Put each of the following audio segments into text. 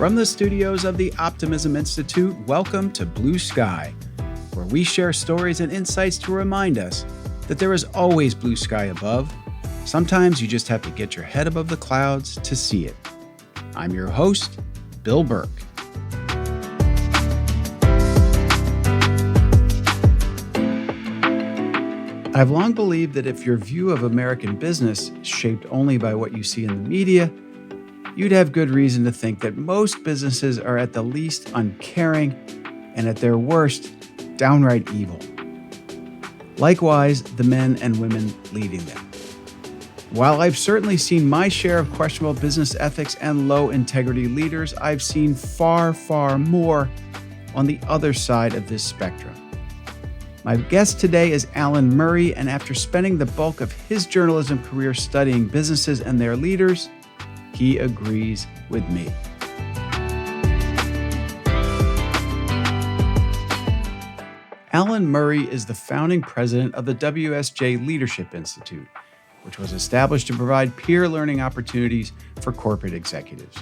From the studios of the Optimism Institute, welcome to Blue Sky, where we share stories and insights to remind us that there is always blue sky above. Sometimes you just have to get your head above the clouds to see it. I'm your host, Bill Burke. I've long believed that if your view of American business is shaped only by what you see in the media, you'd have good reason to think that most businesses are at the least uncaring and at their worst, downright evil. Likewise, the men and women leading them. While I've certainly seen my share of questionable business ethics and low integrity leaders, I've seen far, far more on the other side of this spectrum. My guest today is Alan Murray, and after spending the bulk of his journalism career studying businesses and their leaders, he agrees with me. Alan Murray is the founding president of the WSJ Leadership Institute, which was established to provide peer learning opportunities for corporate executives.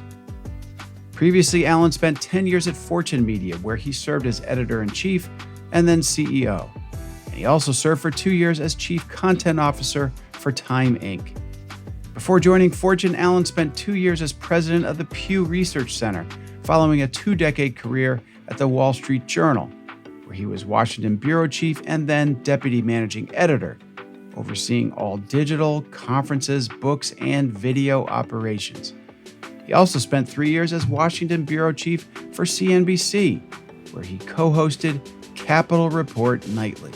Previously, Alan spent 10 years at Fortune Media, where he served as editor-in-chief and then CEO. And he also served for 2 years as chief content officer for Time Inc. Before joining Fortune, Alan spent 2 years as president of the Pew Research Center, following a 2-decade career at the Wall Street Journal, where he was Washington bureau chief and then deputy managing editor, overseeing all digital, conferences, books, and video operations. He also spent 3 years as Washington bureau chief for CNBC, where he co-hosted Capital Report Nightly.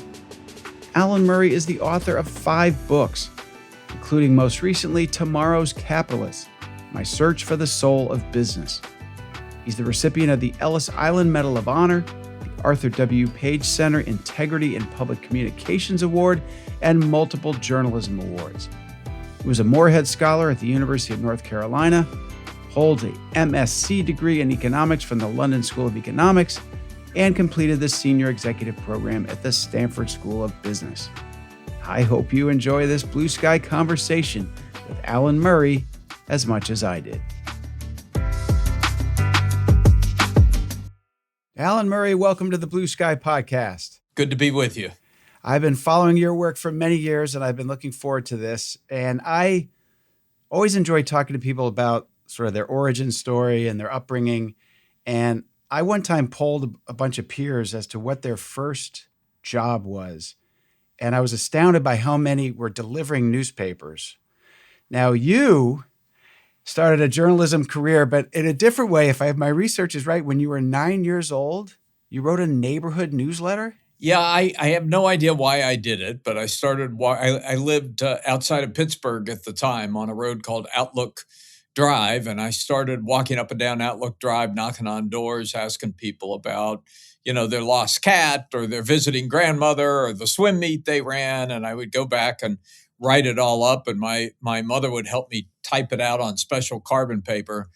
Alan Murray is the author of 5 books, including most recently Tomorrow's Capitalist, My Search for the Soul of Business. He's the recipient of the Ellis Island Medal of Honor, the Arthur W. Page Center Integrity in Public Communications Award, and multiple journalism awards. He was a Moorhead Scholar at the University of North Carolina, holds a MSc degree in economics from the London School of Economics, and completed the Senior Executive Program at the Stanford School of Business. I hope you enjoy this Blue Sky conversation with Alan Murray as much as I did. Alan Murray, welcome to the Blue Sky podcast. Good to be with you. I've been following your work for many years, and I've been looking forward to this. And I always enjoy talking to people about sort of their origin story and their upbringing. And I one time polled a bunch of peers as to what their first job was. And I was astounded by how many were delivering newspapers. Now, you started a journalism career, but in a different way. If my research is right, when you were 9 years old, you wrote a neighborhood newsletter? Yeah, I have no idea why I did it, but I lived outside of Pittsburgh at the time on a road called Outlook Drive, and I started walking up and down Outlook Drive, knocking on doors, asking people about, their lost cat or their visiting grandmother or the swim meet they ran. And I would go back and write it all up. And my mother would help me type it out on special carbon paper.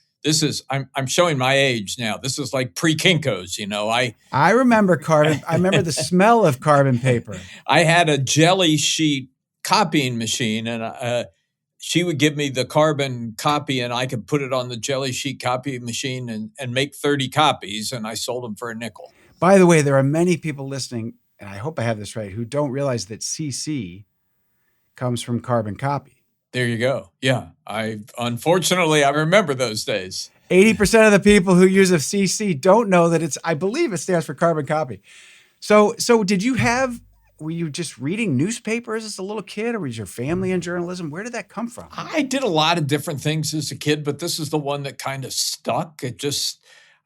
I'm showing my age now. This is like pre-Kinko's, I remember carbon. I remember the smell of carbon paper. I had a jelly sheet copying machine, and she would give me the carbon copy, and I could put it on the jelly sheet copy machine and make 30 copies, and I sold them for a nickel. By the way, there are many people listening, and I hope I have this right, who don't realize that CC comes from carbon copy. There you go. Yeah. Unfortunately, I remember those days. 80% of the people who use a CC don't know that I believe it stands for carbon copy. So were you just reading newspapers as a little kid, or was your family in journalism? Where did that come from? I did a lot of different things as a kid, but this is the one that kind of stuck.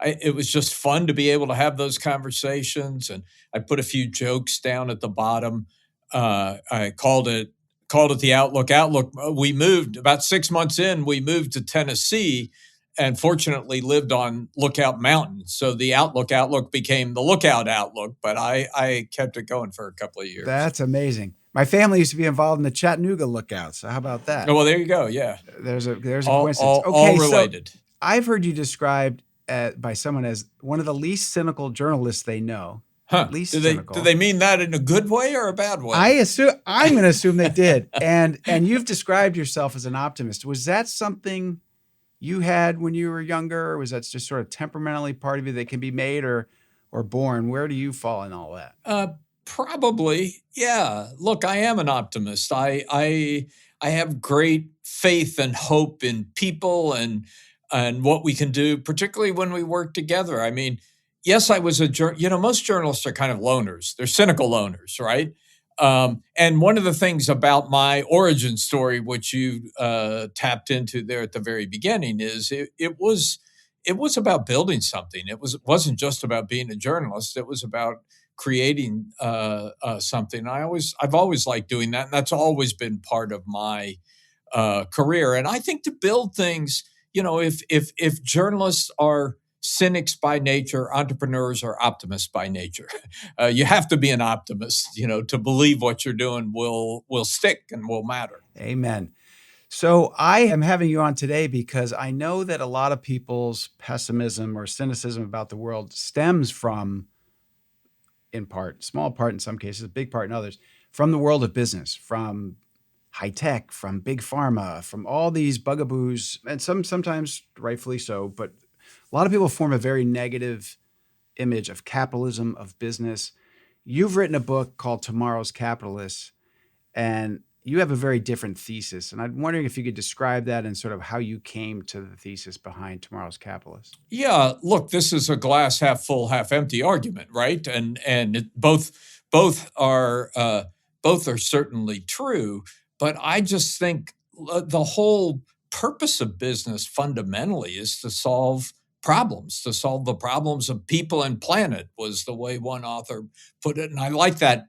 It was just fun to be able to have those conversations. And I put a few jokes down at the bottom. I called it the Outlook. We moved about 6 months in, we moved to Tennessee and fortunately lived on Lookout Mountain. So the Outlook became the Lookout Outlook, but I kept it going for a couple of years. That's amazing. My family used to be involved in the Chattanooga Lookout. So how about that? Oh, well, there you go. Yeah. There's a coincidence. All related. So I've heard you described by someone as one of the least cynical journalists they know. Huh. Least cynical. Do they mean that in a good way or a bad way? I'm going to assume they did. And you've described yourself as an optimist. Was that something you had when you were younger, or was that just sort of temperamentally part of you that can be made or born? Where do you fall in all that? Probably, yeah. Look, I am an optimist. I have great faith and hope in people and what we can do, particularly when we work together. I mean, yes, I was most journalists are kind of loners. They're cynical loners, right? And one of the things about my origin story, which you tapped into there at the very beginning, is it was about building something. It wasn't just about being a journalist. It was about creating something. I've always liked doing that, and that's always been part of my career. And I think to build things, if journalists are cynics by nature, entrepreneurs are optimists by nature. You have to be an optimist, to believe what you're doing will stick and will matter. Amen. So I am having you on today because I know that a lot of people's pessimism or cynicism about the world stems from, in part, small part in some cases, big part in others, from the world of business, from high tech, from big pharma, from all these bugaboos, and sometimes rightfully so, but a lot of people form a very negative image of capitalism, of business. You've written a book called Tomorrow's Capitalists, and you have a very different thesis. And I'm wondering if you could describe that and sort of how you came to the thesis behind Tomorrow's Capitalists. Yeah, look, this is a glass half full, half empty argument, right? And both are certainly true. But I just think the whole purpose of business fundamentally is to solve the problems of people and planet, was the way one author put it. And I like that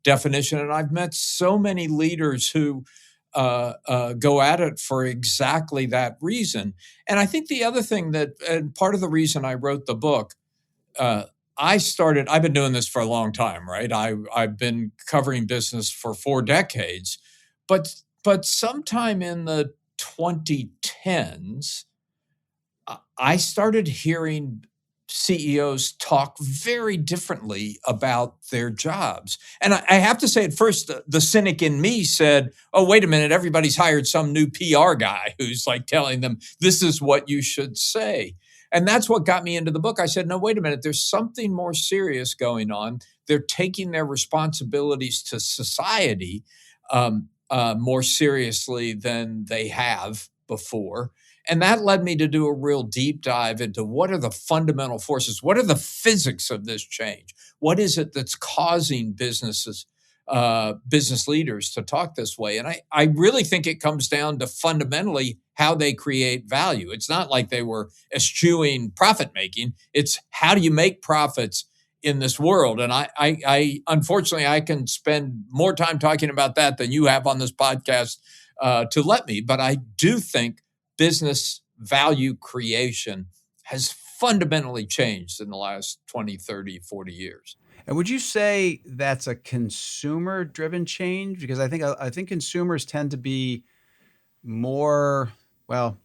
definition. And I've met so many leaders who go at it for exactly that reason. And I think the other thing and part of the reason I wrote the book, I've been doing this for a long time, right? I've been covering business for 4 decades, but sometime in the 2010s, I started hearing CEOs talk very differently about their jobs. And I have to say, at first, the cynic in me said, oh, wait a minute, everybody's hired some new PR guy who's like telling them, this is what you should say. And that's what got me into the book. I said, no, wait a minute, there's something more serious going on. They're taking their responsibilities to society more seriously than they have before. And that led me to do a real deep dive into what are the fundamental forces? What are the physics of this change? What is it that's causing business leaders to talk this way? And I really think it comes down to fundamentally how they create value. It's not like they were eschewing profit making. It's how do you make profits in this world? And I unfortunately, I can spend more time talking about that than you have on this podcast to let me. But I do think business value creation has fundamentally changed in the last 20, 30, 40 years. And would you say that's a consumer-driven change? Because I think consumers tend to be more, well,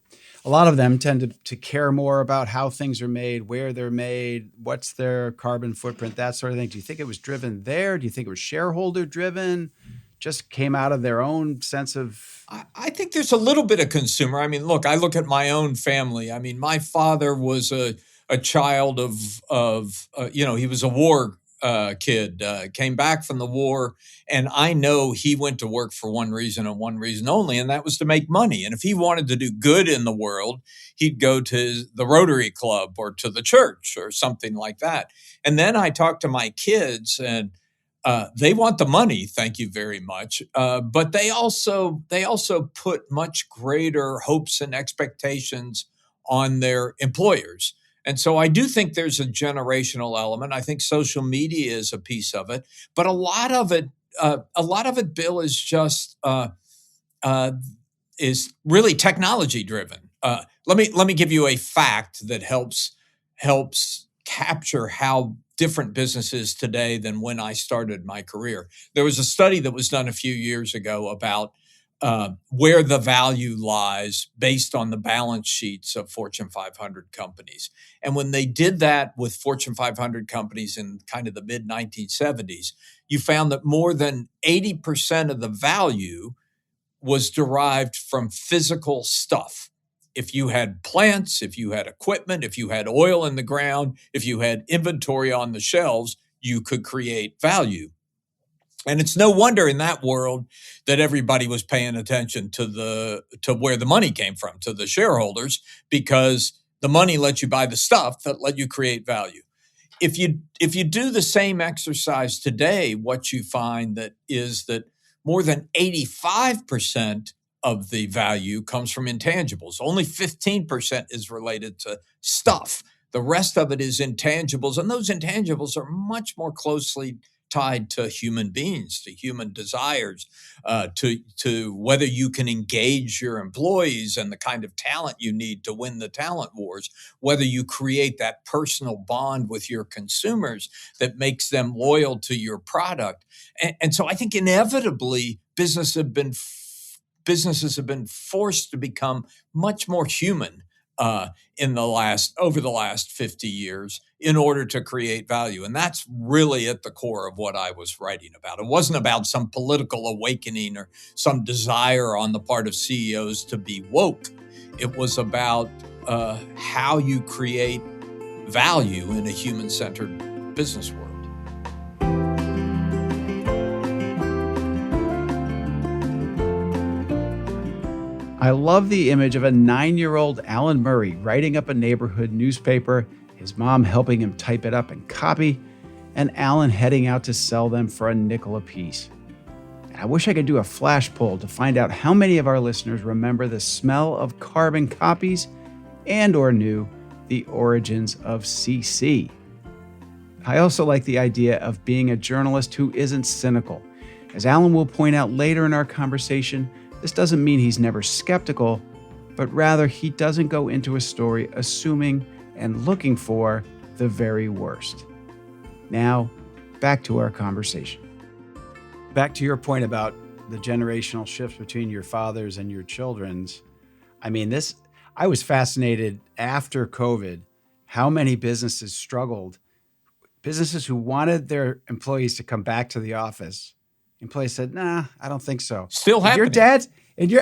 a lot of them tend to care more about how things are made, where they're made, what's their carbon footprint, that sort of thing. Do you think it was driven there? Do you think it was shareholder-driven? Just came out of their own sense of... I think there's a little bit of consumer. I mean, look, I look at my own family. I mean, my father was a child of he was a war kid, came back from the war. And I know he went to work for one reason and one reason only, and that was to make money. And if he wanted to do good in the world, he'd go to the Rotary Club or to the church or something like that. And then I talked to my kids, and they want the money, thank you very much. But they also put much greater hopes and expectations on their employers. And so I do think there's a generational element. I think social media is a piece of it, but a lot of it, Bill, is just is really technology driven. Let me give you a fact that helps capture how different business is today than when I started my career. There was a study that was done a few years ago about where the value lies based on the balance sheets of Fortune 500 companies. And when they did that with Fortune 500 companies in kind of the mid 1970s, you found that more than 80% of the value was derived from physical stuff. if you had plants, if you had equipment, if you had oil in the ground, if you had inventory on the shelves, you could create value. And it's no wonder in that world that everybody was paying attention to where the money came from, to the shareholders, because the money let you buy the stuff that let you create value. If you do the same exercise today, what you find that is that more than 85% of the value comes from intangibles. Only 15% is related to stuff. The rest of it is intangibles, and those intangibles are much more closely tied to human beings, to human desires, to whether you can engage your employees and the kind of talent you need to win the talent wars, whether you create that personal bond with your consumers that makes them loyal to your product. And so I think inevitably businesses have been forced to become much more human over the last 50 years in order to create value. And that's really at the core of what I was writing about. It wasn't about some political awakening or some desire on the part of CEOs to be woke. It was about how you create value in a human-centered business world. I love the image of a 9-year-old Alan Murray writing up a neighborhood newspaper, his mom helping him type it up and copy, and Alan heading out to sell them for a nickel apiece. And I wish I could do a flash poll to find out how many of our listeners remember the smell of carbon copies and or knew the origins of CC. I also like the idea of being a journalist who isn't cynical. As Alan will point out later in our conversation, this doesn't mean he's never skeptical, but rather he doesn't go into a story assuming and looking for the very worst. Now, back to our conversation. Back to your point about the generational shifts between your fathers and your children's. I mean, I was fascinated after COVID, how many businesses struggled. Businesses who wanted their employees to come back to the office. Employees said, "Nah, I don't think so." Still happening.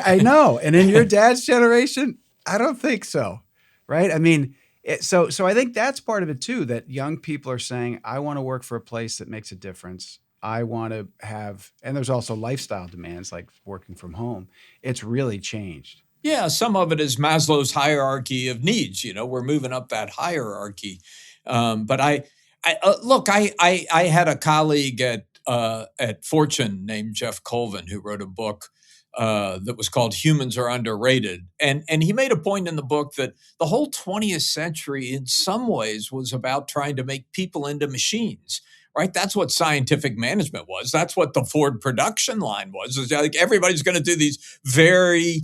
I know. And in your dad's generation, I don't think so. Right? I mean, so I think that's part of it too, that young people are saying, I want to work for a place that makes a difference. I want to have, and there's also lifestyle demands like working from home. It's really changed. Yeah, some of it is Maslow's hierarchy of needs. We're moving up that hierarchy. But I had a colleague at Fortune named Jeff Colvin who wrote a book that was called Humans Are Underrated. And he made a point in the book that the whole 20th century in some ways was about trying to make people into machines, right? That's what scientific management was. That's what the Ford production line was. It's like everybody's going to do these very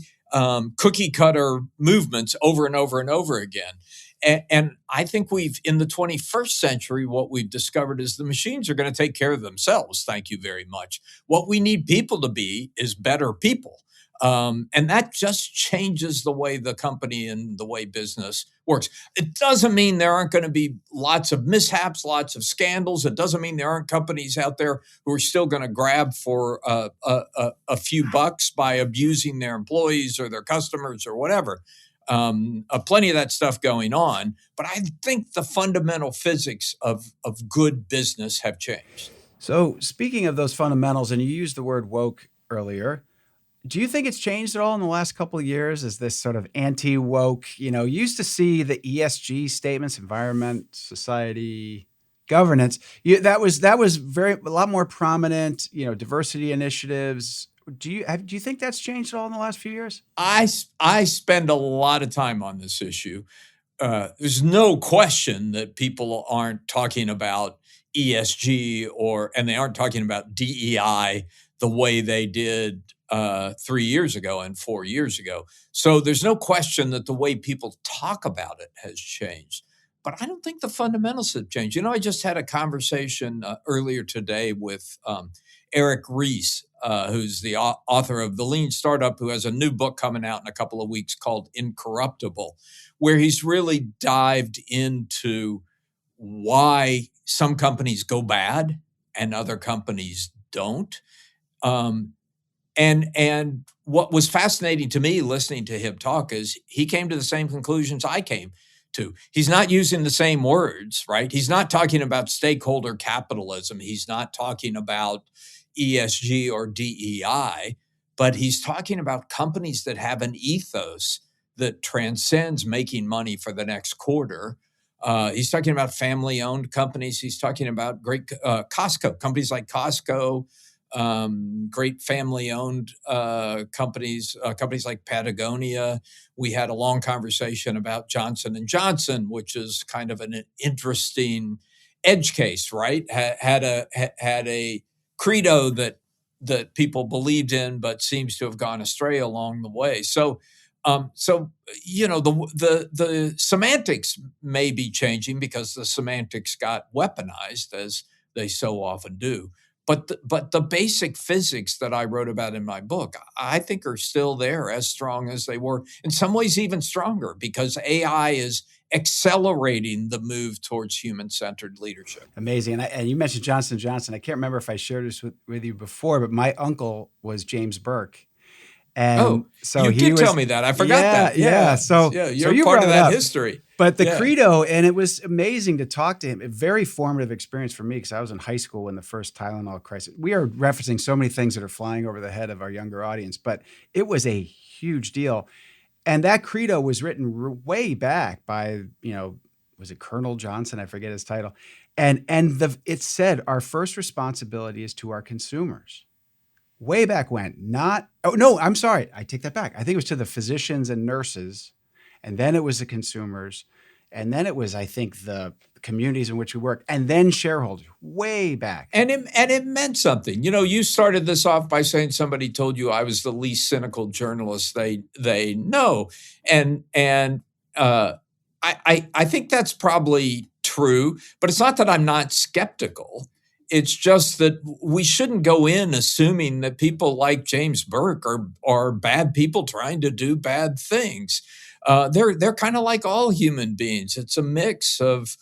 cookie cutter movements over and over and over again. And I think in the 21st century, what we've discovered is the machines are going to take care of themselves. Thank you very much. What we need people to be is better people. And that just changes the way the company and the way business works. It doesn't mean there aren't going to be lots of mishaps, lots of scandals. It doesn't mean there aren't companies out there who are still going to grab for a few bucks by abusing their employees or their customers or whatever. Plenty of that stuff going on, but I think the fundamental physics of good business have changed. So speaking of those fundamentals, and you used the word woke earlier, do you think it's changed at all in the last couple of years? Is this sort of anti-woke, you used to see the ESG statements, environment, society, governance. That was a lot more prominent, diversity initiatives. Do you think that's changed at all in the last few years? I spend a lot of time on this issue. There's no question that people aren't talking about ESG and they aren't talking about DEI the way they did 3 years ago and 4 years ago. So there's no question that the way people talk about it has changed. But I don't think the fundamentals have changed. I just had a conversation earlier today with Eric Ries, who's the author of The Lean Startup, who has a new book coming out in a couple of weeks called Incorruptible, where he's really dived into why some companies go bad and other companies don't. And what was fascinating to me listening to him talk is he came to the same conclusions I came to. He's not using the same words, right? He's not talking about stakeholder capitalism. He's not talking about ESG or DEI, but he's talking about companies that have an ethos that transcends making money for the next quarter. He's talking about family-owned companies. He's talking about great Costco, companies like Costco, great family-owned companies, companies like Patagonia. We had a long conversation about Johnson & Johnson, which is kind of an interesting edge case, right? Had a credo that people believed in, but seems to have gone astray along the way. So the semantics may be changing because the semantics got weaponized, as they so often do. But the basic physics that I wrote about in my book, I think are still there, as strong as they were. In some ways, even stronger, because AI is accelerating the move towards human-centered leadership. Amazing. And you mentioned Johnson & Johnson. I can't remember if I shared this with you before, but my uncle was James Burke. And so you did tell me that. I forgot that. Yeah. So you're part of that history. But the credo, and it was amazing to talk to him. A very formative experience for me because I was in high school when the first Tylenol crisis. We are referencing so many things that are flying over the head of our younger audience, but it was a huge deal. And that credo was written way back by, was it Colonel Johnson? I forget his title. And it said, our first responsibility is to our consumers. Way back when, I'm sorry. I take that back. I think it was to the physicians and nurses, and then it was the consumers, and then it was, I think, the communities in which we work, and then shareholders, way back. And it meant something. You started this off by saying somebody told you I was the least cynical journalist they know. And I think that's probably true, but it's not that I'm not skeptical. It's just that we shouldn't go in assuming that people like James Burke are bad people trying to do bad things. They're kind of like all human beings. It's a mix of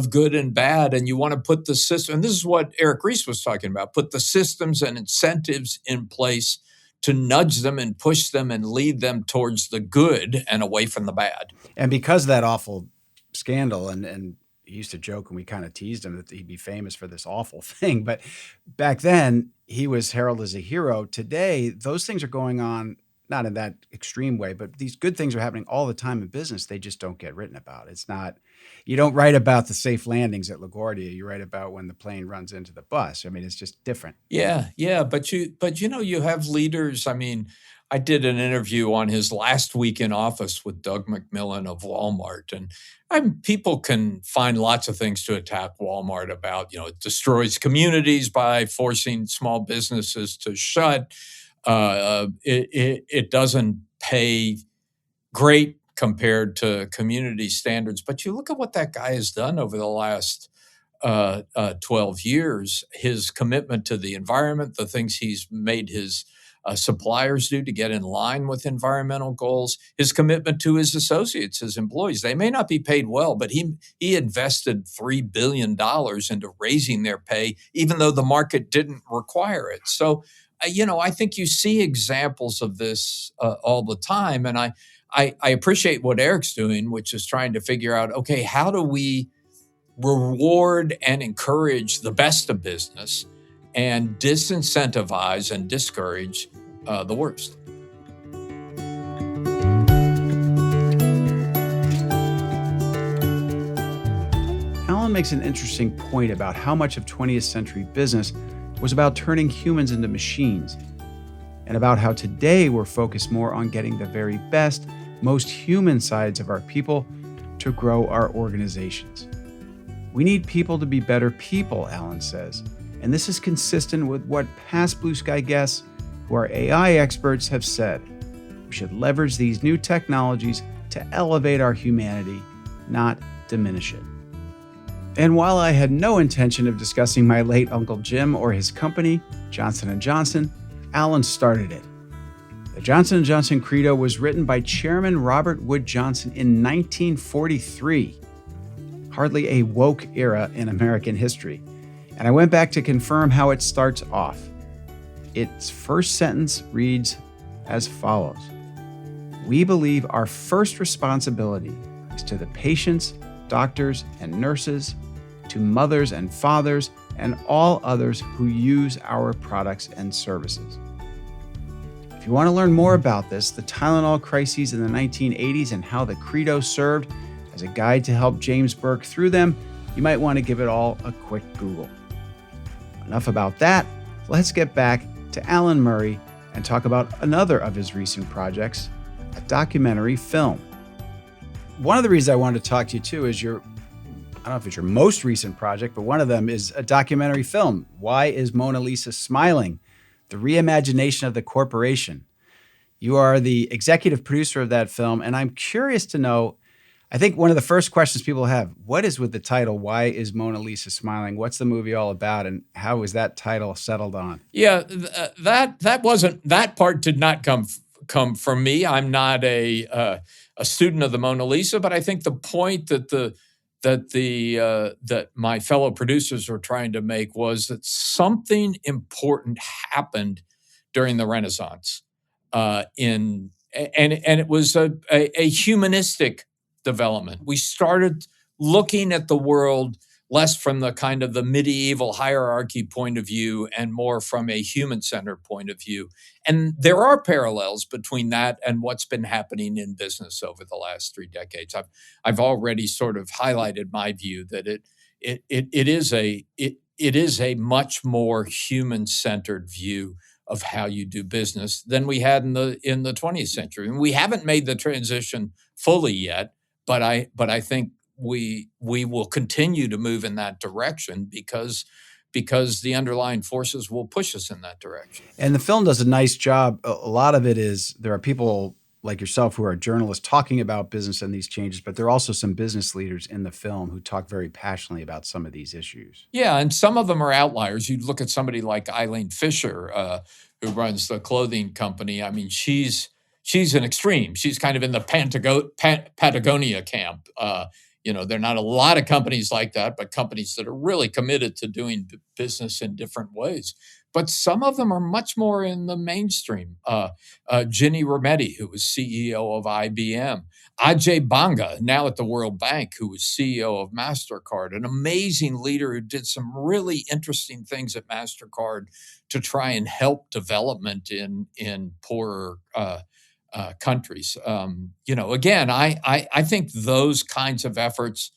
good and bad, and you want to put the system. And this is what Eric Ries was talking about: put the systems and incentives in place to nudge them and push them and lead them towards the good and away from the bad. And because of that awful scandal, and he used to joke, and we kind of teased him that he'd be famous for this awful thing. But back then, he was heralded as a hero. Today, those things are going on, not in that extreme way, but these good things are happening all the time in business. They just don't get written about. It's not, you don't write about the safe landings at LaGuardia. You write about when the plane runs into the bus. I mean, it's just different. Yeah. But you have leaders. I mean, I did an interview on his last week in office with Doug McMillon of Walmart. And people can find lots of things to attack Walmart about. It destroys communities by forcing small businesses to shut. It doesn't pay great compared to community standards. But you look at what that guy has done over the last 12 years, his commitment to the environment, the things he's made his suppliers do to get in line with environmental goals, his commitment to his associates, his employees. They may not be paid well, but he invested $3 billion into raising their pay, even though the market didn't require it. So, I think you see examples of this all the time. And I appreciate what Eric's doing, which is trying to figure out, okay, how do we reward and encourage the best of business and disincentivize and discourage the worst? Alan makes an interesting point about how much of 20th century business was about turning humans into machines, and about how today we're focused more on getting the very best, most human sides of our people to grow our organizations. We need people to be better people, Alan says, and this is consistent with what past Blue Sky guests, who are AI experts, have said. We should leverage these new technologies to elevate our humanity, not diminish it. And while I had no intention of discussing my late Uncle Jim or his company, Johnson & Johnson, Alan started it. The Johnson & Johnson Credo was written by Chairman Robert Wood Johnson in 1943. Hardly a woke era in American history. And I went back to confirm how it starts off. Its first sentence reads as follows: "We believe our first responsibility is to the patients, doctors, and nurses, to mothers and fathers, and all others who use our products and services." If you want to learn more about this, the Tylenol crises in the 1980s, and how the credo served as a guide to help James Burke through them, you might want to give it all a quick Google. Enough about that. Let's get back to Alan Murray and talk about another of his recent projects, a documentary film. One of the reasons I wanted to talk to you too is I don't know if it's your most recent project, but one of them is a documentary film. Why is Mona Lisa Smiling? The Reimagination of the Corporation. You are the executive producer of that film, and I'm curious to know, I think one of the first questions people have, what is with the title, Why is Mona Lisa Smiling? What's the movie all about, and how was that title settled on? Yeah, that part did not come from me. I'm not a student of the Mona Lisa, but I think the point that my fellow producers were trying to make was that something important happened during the Renaissance, and it was a humanistic development. We started looking at the world less from the kind of the medieval hierarchy point of view and more from a human-centered point of view. And there are parallels between that and what's been happening in business over the last 3 decades. I've already sort of highlighted my view that it is a much more human-centered view of how you do business than we had in the 20th century. And we haven't made the transition fully yet, but I think we will continue to move in that direction because the underlying forces will push us in that direction. And the film does a nice job. A lot of it is, there are people like yourself who are journalists talking about business and these changes, but there are also some business leaders in the film who talk very passionately about some of these issues. Yeah, and some of them are outliers. You look at somebody like Eileen Fisher, who runs the clothing company. I mean, she's an extreme. She's kind of in the Patagonia camp. There are not a lot of companies like that, but companies that are really committed to doing business in different ways. But some of them are much more in the mainstream. Ginny Rometty, who was CEO of IBM. Ajay Banga, now at the World Bank, who was CEO of MasterCard, an amazing leader who did some really interesting things at MasterCard to try and help development in poorer countries. Again, I think those kinds of efforts,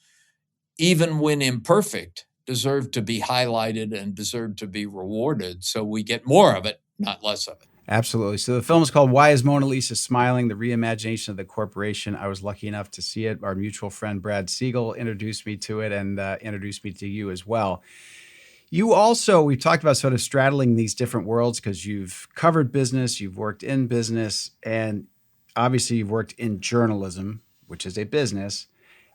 even when imperfect, deserve to be highlighted and deserve to be rewarded, so we get more of it, not less of it. Absolutely. So the film is called Why is Mona Lisa Smiling? The Reimagination of the Corporation. I was lucky enough to see it. Our mutual friend Brad Siegel introduced me to it and introduced me to you as well. You also, we talked about sort of straddling these different worlds because you've covered business, you've worked in business, and obviously you've worked in journalism, which is a business,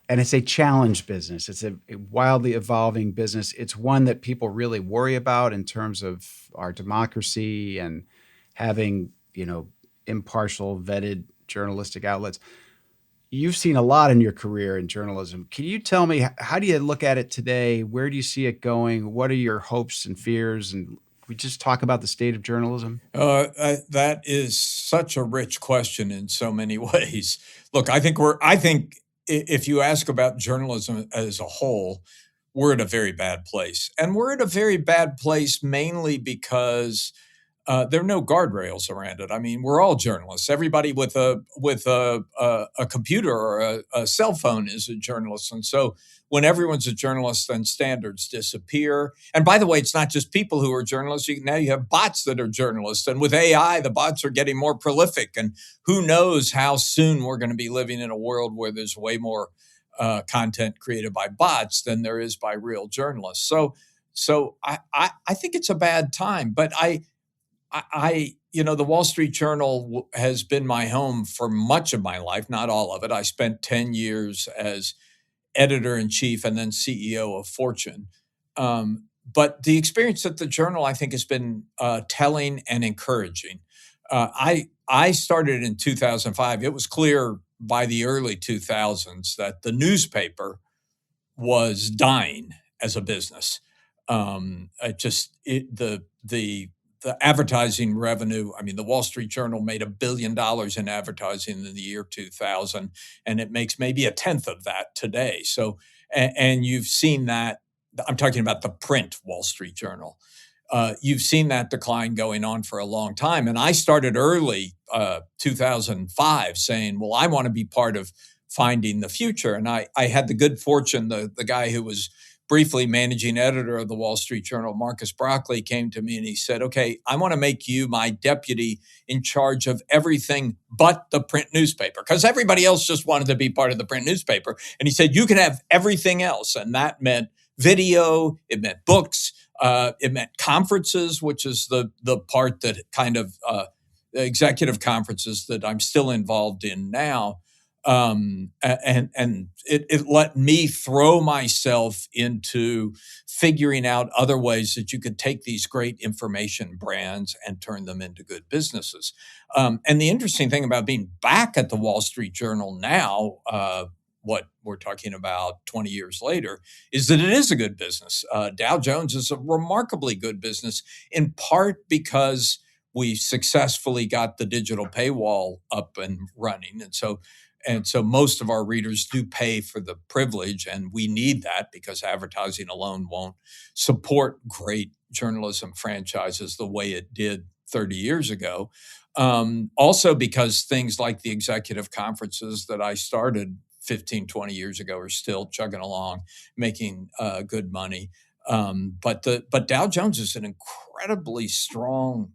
and it's a challenge business. It's a wildly evolving business. It's one that people really worry about in terms of our democracy and having, impartial, vetted journalistic outlets. You've seen a lot in your career in journalism. Can you tell me, how do you look at it today? Where do you see it going? What are your hopes and fears? And we just talk about the state of journalism? That is such a rich question in so many ways. Look, I think if you ask about journalism as a whole, we're in a very bad place. And we're in a very bad place mainly because there are no guardrails around it. I mean, we're all journalists. Everybody with a computer or a cell phone is a journalist. And so when everyone's a journalist, then standards disappear. And by the way, it's not just people who are journalists. Now you have bots that are journalists. And with AI, the bots are getting more prolific. And who knows how soon we're going to be living in a world where there's way more content created by bots than there is by real journalists. So I think it's a bad time. But the Wall Street Journal has been my home for much of my life, not all of it. I spent 10 years as editor-in-chief and then CEO of Fortune. But the experience at the Journal, I think, has been telling and encouraging. I started in 2005. It was clear by the early 2000s that the newspaper was dying as a business. The the advertising revenue. I mean, the Wall Street Journal made $1 billion in advertising in the year 2000, and it makes maybe a tenth of that today. So, and you've seen that. I'm talking about the print Wall Street Journal. You've seen that decline going on for a long time. And I started early, 2005, saying, well, I want to be part of finding the future. And I had the good fortune, the guy who was briefly managing editor of the Wall Street Journal, Marcus Broccoli, came to me and he said, okay, I want to make you my deputy in charge of everything but the print newspaper, because everybody else just wanted to be part of the print newspaper. And he said, you can have everything else. And that meant video, it meant books, it meant conferences, which is the part that kind of executive conferences that I'm still involved in now. And it let me throw myself into figuring out other ways that you could take these great information brands and turn them into good businesses. And the interesting thing about being back at the Wall Street Journal now, what we're talking about 20 years later, is that it is a good business. Dow Jones is a remarkably good business, in part because we successfully got the digital paywall up and running. And so most of our readers do pay for the privilege, and we need that because advertising alone won't support great journalism franchises the way it did 30 years ago. Also because things like the executive conferences that I started 15, 20 years ago are still chugging along, making good money. But Dow Jones is an incredibly strong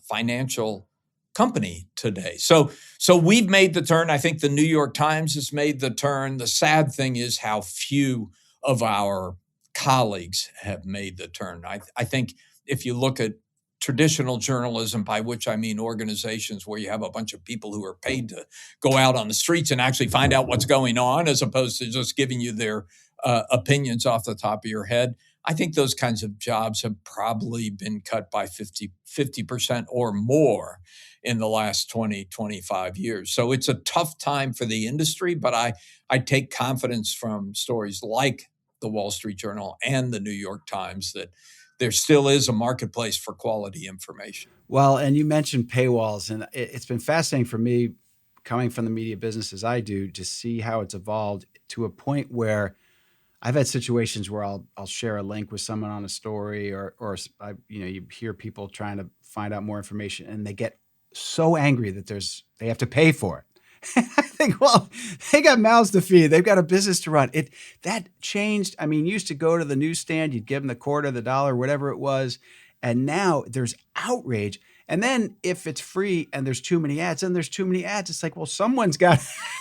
financial company today. So we've made the turn. I think the New York Times has made the turn. The sad thing is how few of our colleagues have made the turn. I think if you look at traditional journalism, by which I mean organizations where you have a bunch of people who are paid to go out on the streets and actually find out what's going on, as opposed to just giving you their opinions off the top of your head, I think those kinds of jobs have probably been cut by 50% or more in the last 20, 25 years. So it's a tough time for the industry, but I take confidence from stories like the Wall Street Journal and the New York Times that there still is a marketplace for quality information. Well, and you mentioned paywalls, and it's been fascinating for me, coming from the media business as I do, to see how it's evolved to a point where I've had situations where I'll share a link with someone on a story, or you hear people trying to find out more information, and they get so angry that they have to pay for it. I think, well, they got mouths to feed. They've got a business to run. That changed. I mean, you used to go to the newsstand, you'd give them the quarter, the dollar, whatever it was. And now there's outrage. And then if it's free and there's too many ads, it's like, well, someone's got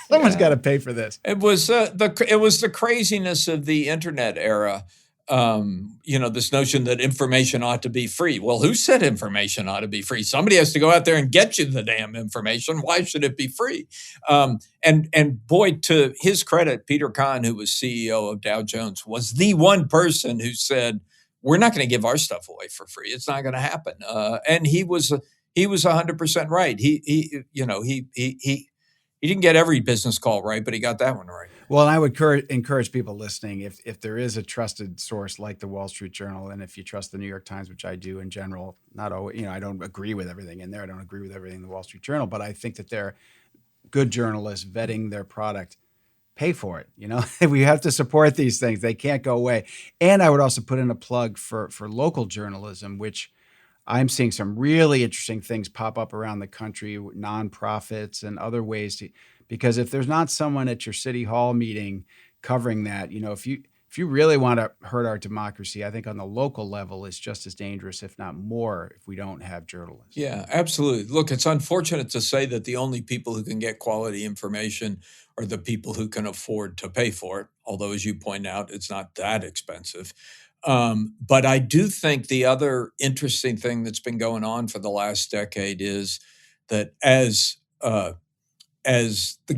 to pay for this. It was the craziness of the internet era. This notion that information ought to be free. Well, who said information ought to be free? Somebody has to go out there and get you the damn information. Why should it be free? And boy, to his credit, Peter Kahn, who was CEO of Dow Jones, was the one person who said, we're not going to give our stuff away for free. It's not going to happen. And he was 100% right. He didn't get every business call right, but he got that one right. Well, and I would encourage people listening, if there is a trusted source like the Wall Street Journal, and if you trust the New York Times, which I do in general, not always, I don't agree with everything in there. I don't agree with everything in the Wall Street Journal, but I think that they're good journalists vetting their product. Pay for it. We have to support these things. They can't go away. And I would also put in a plug for local journalism, which I'm seeing some really interesting things pop up around the country, nonprofits and other ways because if there's not someone at your city hall meeting covering that, if you really want to hurt our democracy, I think on the local level it's just as dangerous, if not more, if we don't have journalists. Yeah, absolutely. Look, it's unfortunate to say that the only people who can get quality information are the people who can afford to pay for it. Although, as you point out, it's not that expensive. But I do think the other interesting thing that's been going on for the last decade is that as the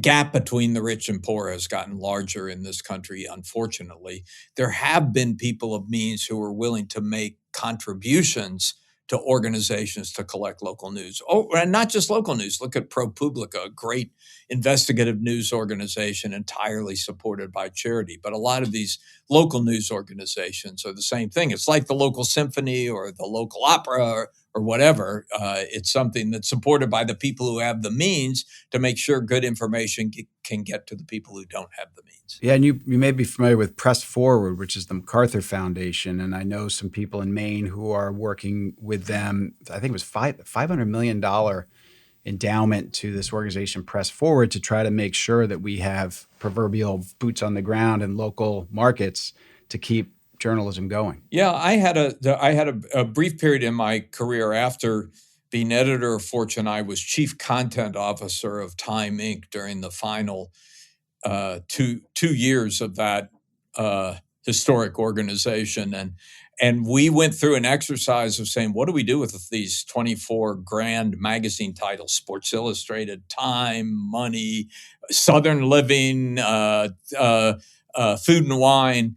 gap between the rich and poor has gotten larger in this country, unfortunately, there have been people of means who are willing to make contributions to organizations to collect local news. Oh, and not just local news. Look at ProPublica, a great investigative news organization entirely supported by charity. But a lot of these local news organizations are the same thing. It's like the local symphony or the local opera or whatever. It's something that's supported by the people who have the means to make sure good information can get to the people who don't have the means. Yeah, and you may be familiar with Press Forward, which is the MacArthur Foundation, and I know some people in Maine who are working with them. I think it was $500 million endowment to this organization, Press Forward, to try to make sure that we have proverbial boots on the ground in local markets to keep journalism going. Yeah, I had a brief period in my career after being editor of Fortune. I was chief content officer of Time Inc. during the final 2 years of that historic organization, and we went through an exercise of saying, what do we do with these 24 grand magazine titles? Sports Illustrated, Time, Money, Southern Living, Food and Wine.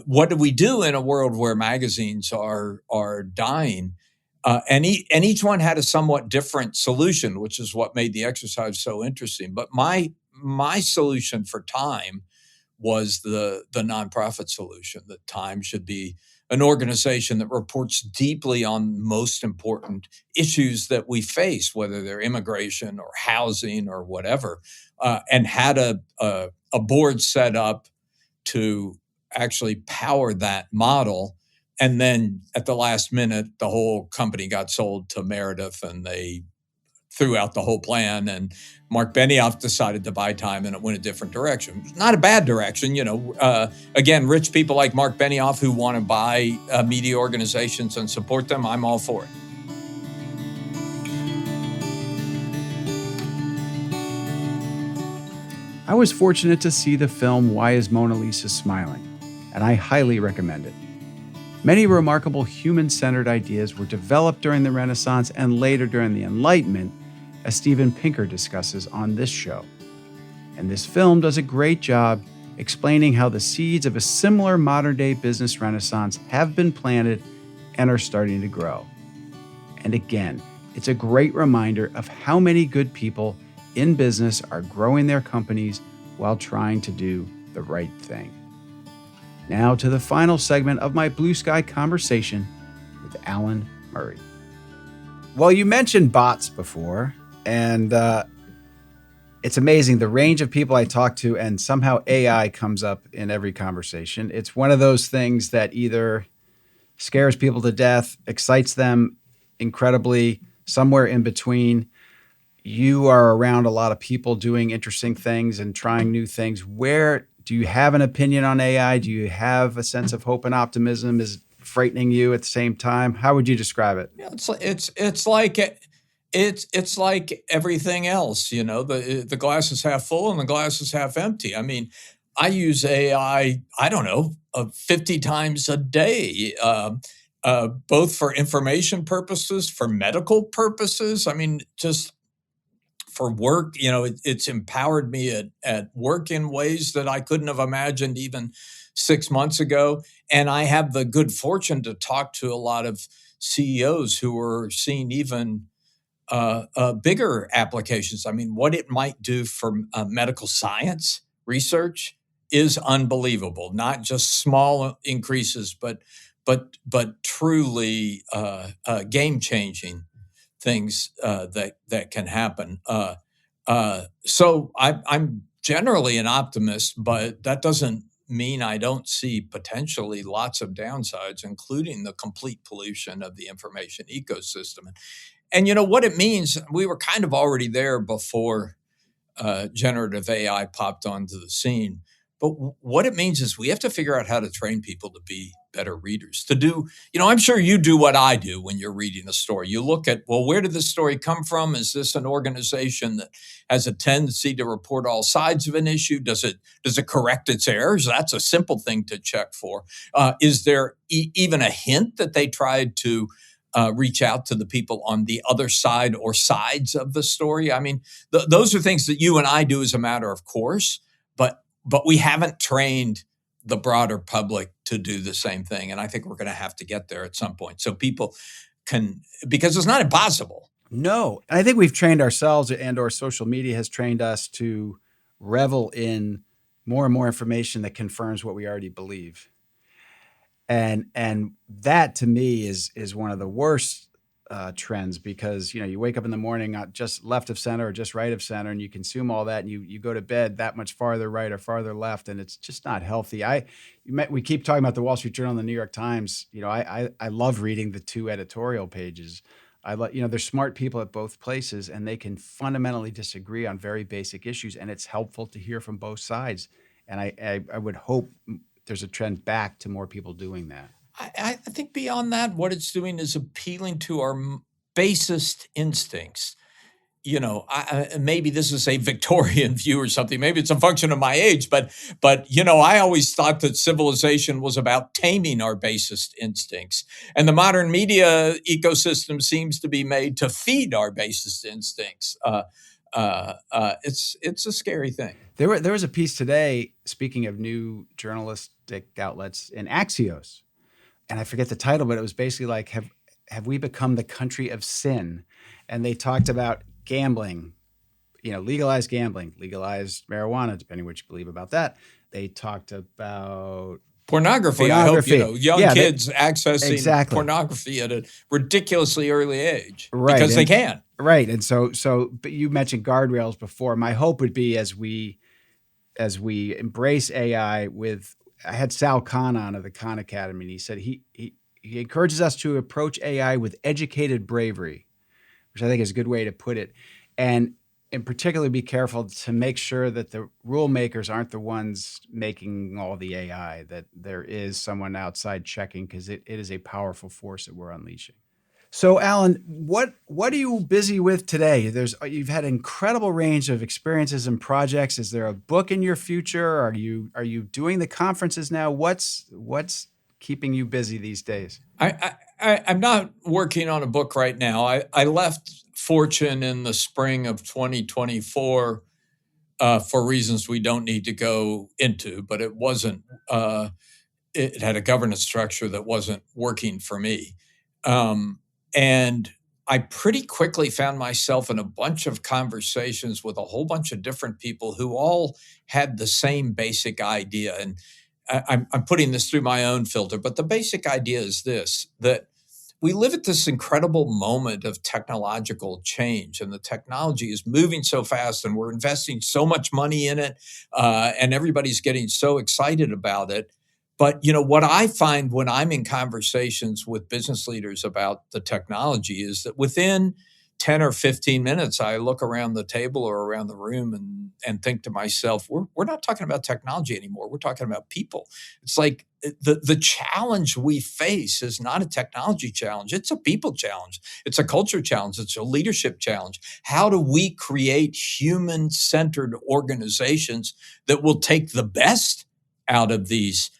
What do we do in a world where magazines are dying? And each one had a somewhat different solution, which is what made the exercise so interesting. But my solution for Time was the nonprofit solution. That Time should be an organization that reports deeply on most important issues that we face, whether they're immigration or housing or whatever, and had a board set up to actually power that model. And then at the last minute, the whole company got sold to Meredith, and they threw out the whole plan. And Mark Benioff decided to buy Time, and it went a different direction. Not a bad direction, again, rich people like Mark Benioff who want to buy media organizations and support them, I'm all for it. I was fortunate to see the film Why is Mona Lisa Smiling? And I highly recommend it. Many remarkable human-centered ideas were developed during the Renaissance and later during the Enlightenment, as Steven Pinker discusses on this show. And this film does a great job explaining how the seeds of a similar modern-day business renaissance have been planted and are starting to grow. And again, it's a great reminder of how many good people in business are growing their companies while trying to do the right thing. Now to the final segment of my Blue Sky conversation with Alan Murray. Well, you mentioned bots before, and it's amazing the range of people I talk to, and somehow AI comes up in every conversation. It's one of those things that either scares people to death, excites them incredibly, somewhere in between. You are around a lot of people doing interesting things and trying new things. Where do you have an opinion on AI? Do you have a sense of hope and optimism? Is it frightening you at the same time? How would you describe it? Yeah, it's like everything else. The glass is half full and the glass is half empty. I mean, I use AI, I don't know, 50 times a day, both for information purposes, for medical purposes. I mean, just for work, it's empowered me at work in ways that I couldn't have imagined even 6 months ago. And I have the good fortune to talk to a lot of CEOs who are seeing even bigger applications. I mean, what it might do for medical science research is unbelievable. Not just small increases, but truly game changing things that can happen. So I'm generally an optimist, but that doesn't mean I don't see potentially lots of downsides, including the complete pollution of the information ecosystem. And what it means, we were kind of already there before generative AI popped onto the scene. But what it means is we have to figure out how to train people to be better readers, to do, I'm sure you do what I do when you're reading a story. You look at, well, where did this story come from? Is this an organization that has a tendency to report all sides of an issue? Does it correct its errors? That's a simple thing to check for. Is there even a hint that they tried to reach out to the people on the other side or sides of the story? I mean, those are things that you and I do as a matter of course, but we haven't trained the broader public to do the same thing. And I think we're going to have to get there at some point so people can, because it's not impossible. No. And I think we've trained ourselves, and or social media has trained us to revel in more and more information that confirms what we already believe. And that to me is one of the worst trends, because you wake up in the morning just left of center or just right of center, and you consume all that, and you go to bed that much farther right or farther left, and it's just not healthy. We keep talking about the Wall Street Journal and the New York Times. I love reading the two editorial pages. There's smart people at both places, and they can fundamentally disagree on very basic issues, and it's helpful to hear from both sides. And I would hope there's a trend back to more people doing that. I think beyond that, what it's doing is appealing to our basest instincts. Maybe this is a Victorian view or something. Maybe it's a function of my age, but I always thought that civilization was about taming our basest instincts, and the modern media ecosystem seems to be made to feed our basest instincts. It's a scary thing. There was a piece today, speaking of new journalistic outlets, in Axios, and I forget the title, but it was basically like, have we become the country of sin? And they talked about gambling, legalized gambling, legalized marijuana, depending what you believe about that. They talked about pornography. I hope young kids accessing pornography at a ridiculously early age, right? Because they can. Right. And so, but you mentioned guardrails before. My hope would be as we embrace AI I had Sal Khan on of the Khan Academy, and he said he encourages us to approach AI with educated bravery, which I think is a good way to put it. And in particular, be careful to make sure that the rule makers aren't the ones making all the AI, that there is someone outside checking, because it is a powerful force that we're unleashing. So, Alan, what are you busy with today? You've had an incredible range of experiences and projects. Is there a book in your future? Are you doing the conferences now? What's keeping you busy these days? I'm not working on a book right now. I left Fortune in the spring of 2024 for reasons we don't need to go into, but it wasn't. It had a governance structure that wasn't working for me. And I pretty quickly found myself in a bunch of conversations with a whole bunch of different people who all had the same basic idea. And I'm putting this through my own filter, but the basic idea is this, that we live at this incredible moment of technological change, and the technology is moving so fast, and we're investing so much money in it, and everybody's getting so excited about it. But what I find when I'm in conversations with business leaders about the technology is that within 10 or 15 minutes, I look around the table or around the room and think to myself, we're not talking about technology anymore. We're talking about people. It's like the challenge we face is not a technology challenge. It's a people challenge. It's a culture challenge. It's a leadership challenge. How do we create human-centered organizations that will take the best out of these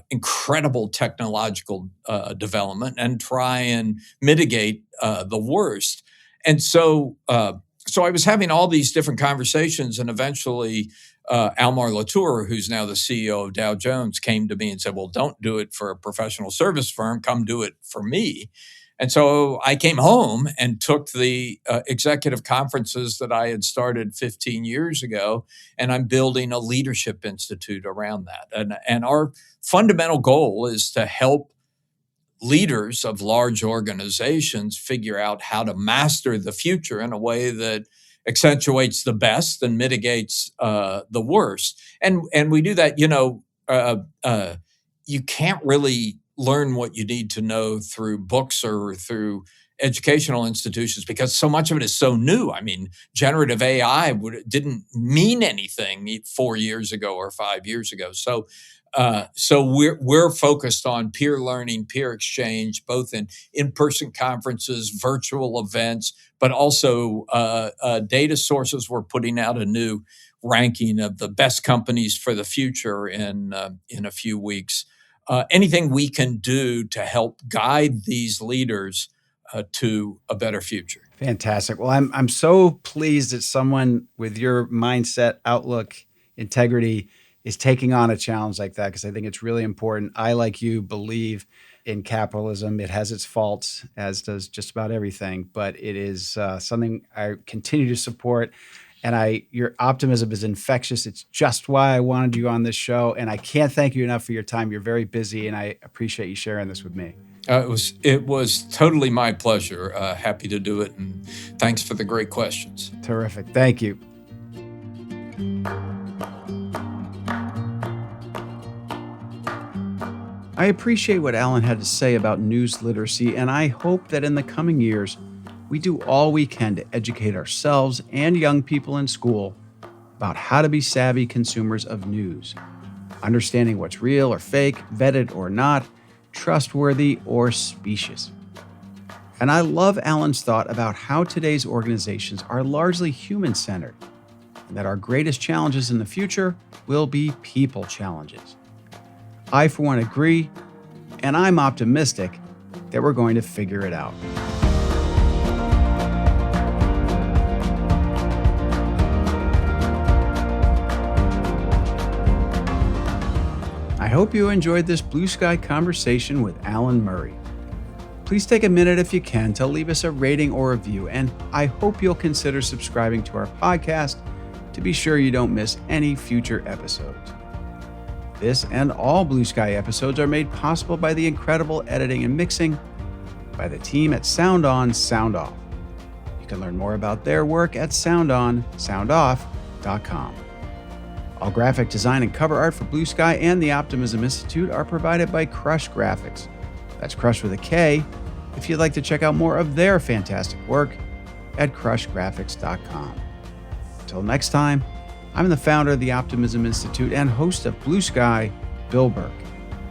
incredible technological development and try and mitigate the worst? And so I was having all these different conversations, and eventually Almar Latour, who's now the CEO of Dow Jones, came to me and said, well, don't do it for a professional service firm. Come do it for me. And so I came home and took the executive conferences that I had started 15 years ago, and I'm building a leadership institute around that. And our fundamental goal is to help leaders of large organizations figure out how to master the future in a way that accentuates the best and mitigates the worst. And we do that, you can't really learn what you need to know through books or through educational institutions, because so much of it is so new. I mean, generative AI didn't mean anything 4 years ago or 5 years ago. So we're focused on peer learning, peer exchange, both in in-person conferences, virtual events, but also data sources. We're putting out a new ranking of the best companies for the future in a few weeks. Anything we can do to help guide these leaders to a better future. Fantastic. Well, I'm so pleased that someone with your mindset, outlook, integrity is taking on a challenge like that, because I think it's really important. I, like you, believe in capitalism. It has its faults, as does just about everything, but it is something I continue to support. And your optimism is infectious. It's just why I wanted you on this show. And I can't thank you enough for your time. You're very busy, and I appreciate you sharing this with me. It was totally my pleasure. Happy to do it, and thanks for the great questions. Terrific. Thank you. I appreciate what Alan had to say about news literacy, and I hope that in the coming years, we do all we can to educate ourselves and young people in school about how to be savvy consumers of news, understanding what's real or fake, vetted or not, trustworthy or specious. And I love Alan's thought about how today's organizations are largely human-centered, and that our greatest challenges in the future will be people challenges. I, for one, agree, and I'm optimistic that we're going to figure it out. I hope you enjoyed this Blue Sky conversation with Alan Murray. Please take a minute if you can to leave us a rating or review, and I hope you'll consider subscribing to our podcast to be sure you don't miss any future episodes. This and all Blue Sky episodes are made possible by the incredible editing and mixing by the team at Sound On, Sound Off. You can learn more about their work at soundonsoundoff.com. All graphic design and cover art for Blue Sky and the Optimism Institute are provided by Crush Graphics. That's Crush with a K, if you'd like to check out more of their fantastic work at crushgraphics.com. Until next time, I'm the founder of the Optimism Institute and host of Blue Sky, Bill Burke,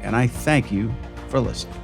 and I thank you for listening.